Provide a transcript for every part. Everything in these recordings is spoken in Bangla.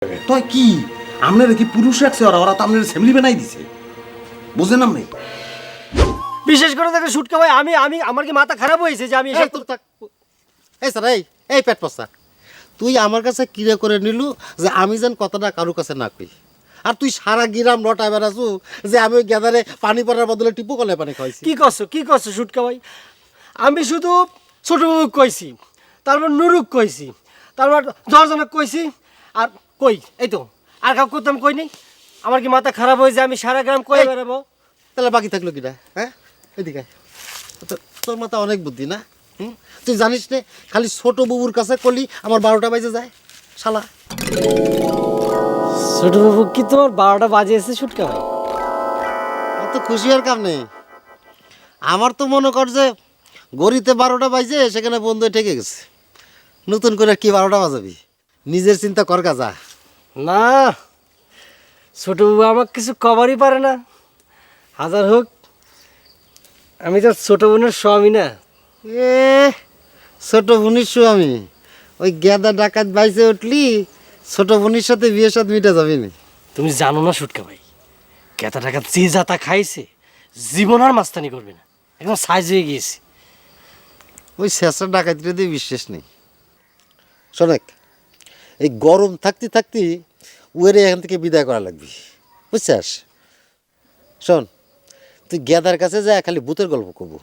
তুই কি আপনারা কি পুরুষ রাখছে ওরা ওরা তো আপনার ফ্যামিলি বানাই দিছে বুঝেন আপনি বিশেষ করে দেখে শুটকা ভাই আমি আমি আমার কি মাথা খারাপ হয়েছে যে আমি এসব এই স্যার এই পেট পচা তুই আমার কাছে কিরে করে নিলু যে আমি যেন কথাটা কারো কাছে না কই আর তুই সারা গিরাম রটায় বেড়াছু যে আমি ওই গ্যাদারে পানি পড়ার বদলে টিপু কলে পানি খাইছি। কি করছো শুটকা ভাই? আমি শুধু ছোট বাবু কইছি, তারপর নুরুক কইছি, তারপর 10 জনক কইছি, আর কই এই তো আর কাউ করতাম কই নেই। আমার কি মাথা খারাপ হয়েছে আমি সারা গ্রাম কই বেড়াবো? তাহলে বাকি থাকলো কিনা? হ্যাঁ এদিকে তোর মাথা অনেক বুদ্ধি না। তুই জানিস নে খালি ছোট বাবুর কাছে কলি আমার 12টা বাজে যায় শালা। ছোট বাবু কি তোমার 12টা বাজে এসে শুটকা ভাই? অত খুশি আর কাম নেই। আমার তো মনে কর যে গড়িতে 12টা বাজে সেখানে বন্ধু ঠেকে গেছে, নতুন করে কি 12টা বাজাবি? নিজের চিন্তা কর কাজা। না ছোট বাবু আমাকে কিছু কবারই পারে না। হাজার হোক আমি তো ছোট বোনের স্বামী না। এ ছোট বোনির আমি ওই গেদা ডাকাত বাইসে উঠলি ছোট বোনির সাথে বিয়ের সাথে মিটে যাবি না। তুমি জানো না শুটকা ভাই, কেতা টাকা যে যাতা খাইছে জীবন আর মাস্তানি করবে না, একদম সাইজ হয়ে গিয়েছে। ওই শেষের ডাকাতিটা দিয়ে বিশ্বাস নেই। শোনেক এই গরম থাকতে থাকতে উয়েরে এখান থেকে বিদায় করা লাগবে, বুঝছিস? শোন তুই গেদার কাছে যা খালি ভূতের গল্প করবো,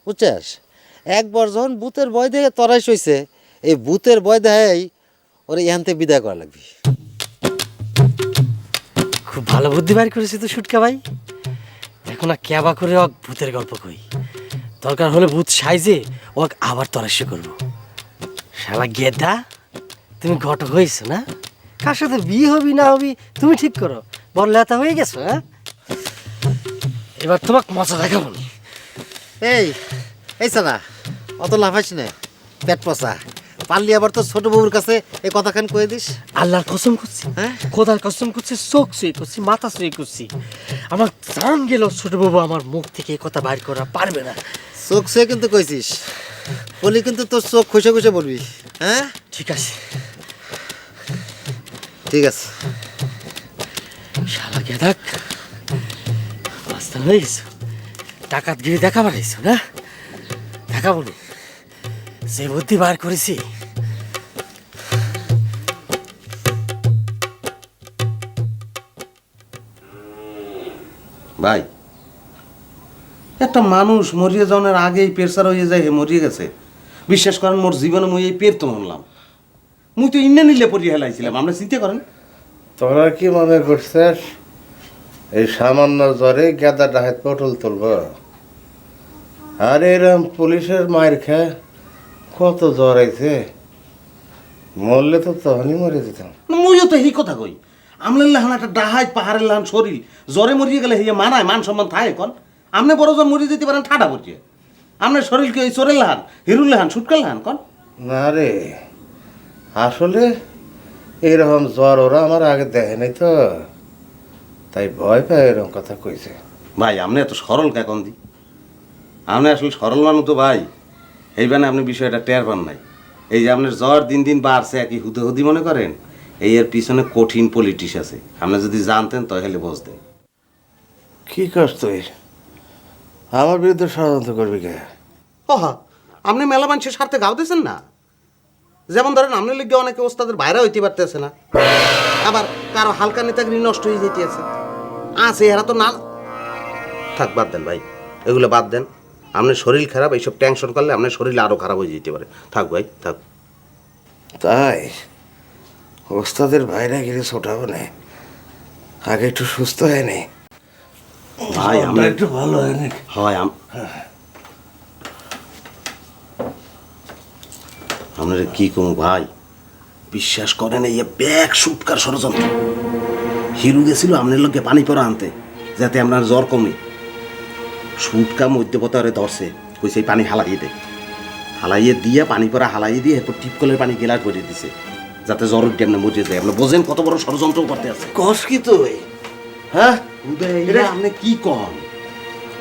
বুঝছিস? একবার যখন ভূতের ভয় দেখে তরাই সইছে, এই ভূতের ভয় দেখাই ওরে এখান থেকে বিদায় করা লাগবে। খুব ভালো বুদ্ধি বার করেছে তো শুটকা ভাই। দেখো না ক্যাবা করে ওক ভূতের গল্প কই, দরকার হলে ভূত সাইজে ওক আবার তরাস্য করবো। শালা গেদা তুমি ঘটক হয়েছো না? কার সাথে বিয়ে হবি না হবি তুমি ঠিক করো, বড় লেতা হয়ে গেছো। হ্যাঁ এবার তোমাকে মজা দেখাবো নি। এই এই সানা অত লাফাইস না, পেট পচা। পারলি আবার তো ছোট বাবুর কাছে এই কথাখান কয়ে দিস। আল্লাহর কসম করছি, হ্যাঁ খোদার কসম করছি, চোখ শুয়ে করছি, মাথা শুয়ে করছি, আমার জান গেল ছোট বাবু আমার মুখ থেকে এই কথা বাইর করা পারবে না। চোখ সে কিন্তু কইছিস বলি, কিন্তু তোর চোখ খুশে খুশে বলবি। হ্যাঁ ঠিক আছে ঠিক আছে। শালা গেদাক রাস্তা হয়ে গেছো, ডাকাত গিয়ে দেখা বাড়াইছো না? দেখা বলি যে বুদ্ধি বার করেছি। ভাই একটা মানুষ মরিয়ে যাওয়ার আগেই প্রেসার হয়ে যায় হে মরিয়ে গেছে। বিশ্বাস করেন মোর জীবনে মুই এই পের তো মনলাম, মুই তো ইন্না নিলে পরিয়ে হেলাইছিলাম। আমরা চিন্তা করেন তোরা কি মনে করছিস এই সামান্য জ্বরে গেদা ডাহাত পটল তুলব? আর এরম পুলিশের মায়ের খেয়ে কত জ্বর আইছে, মরলে তো তখনই মরে যেতাম। মুইও তো এই কথা কই। আমলের লাহান একটা ডাহাই পাহাড়ের লাহান শরীর জ্বরে মরিয়ে গেলে হিয়ে মানায় মান সম্মান থাকে কন? আপনি বড় জ্বর মরিয়ে দিতে পারেন ঠাডা পড়িয়ে, আপনার শরীরকে ওই চোরের লাহান হিরুর লাহান ছুটকার লাহান কন? না রে, আসলে এরকম জ্বর ওরা আমার আগে দেখে নাই তো, তাই ভয় পায় এরকম কথা কইছে। ভাই আপনি এত সরল কেন দি? আপনি আসলে সরল মানুষ তো ভাই, এইবারে আপনি বিষয়টা টের পান নাই। এই যে আপনার জ্বর দিন দিন বাড়ছে একই হুদি মনে করেন, এই এর পিছনে কঠিন পলিটিক্স আছে। আপনি যদি জানতেন তাহলে বুঝতেন। কি কর তুই? আমার বিরুদ্ধে ষড়যন্ত্র করবি কে? ওহা আপনি মেলা মানুষের স্বার্থে গাও দিয়েছেন না। যেমন ধরেন আপনার লিগে অনেকে ওস্তাদের বাইরে হইতে পারতেছে না, আবার কারো হালকা নেতাগিরি নষ্ট হয়ে যেতেছে। আছে এরা তো না। থাক বাদ দেন ভাই, এগুলো বাদ দেন। আপনার শরীর খারাপ, এইসব টেনশন করলে আপনার শরীর আরও খারাপ হয়ে যেতে পারে। থাক ভাই থাক। তাই ওস্তাদের বাইরে গেলে ছোটাবো না, আগে একটু সুস্থ হয় নি ভাই আমরা একটু ভালো হয় না। হয় আপনার কি কমু ভাই, বিশ্বাস করেন এই ব্যাগ সুটকার ষড়যন্ত্র। হিরু গেছিল আপনার লোককে পানি পরা আনতে যাতে আপনার জ্বর কমে। সুটকা মধ্যপতারে ধরছে, কই সেই পানি হালাইয়ে দে, হালাইয়ে দিয়ে পানি পরা হালাইয়ে দিয়ে এরপর টিপকলের পানি গেলার করে দিছে যাতে জ্বর ডেমনে মরিয়ে যায়। আপনি বোঝেন কত বড় ষড়যন্ত্র করতে আছে। কষ কি তুই? হ্যাঁ আপনি কি কন?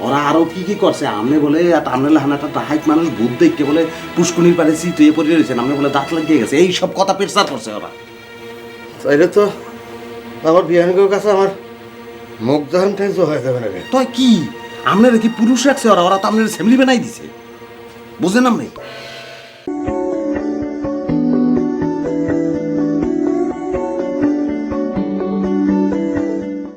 ওরা আরো কি কি করছে আপনি বলে আপনার হানাটা ডাহাইট মানুষ ভূত দেখতে বলে পুষ্কুনির পারে তুই পড়ে রয়েছেন, আপনি বলে দাঁত লাগিয়ে গেছে, এই সব কথা পেশার করছে ওরা। তাইলে তো আমার বিহানকের কাছে আমার মুখ দহনটাই হয়ে যাবে নাকি? তো কি আপনারা কি পুরুষ রাখছে ওরা ওরা তো আপনার ফ্যামিলি বানাই দিছে বুঝেন আপনি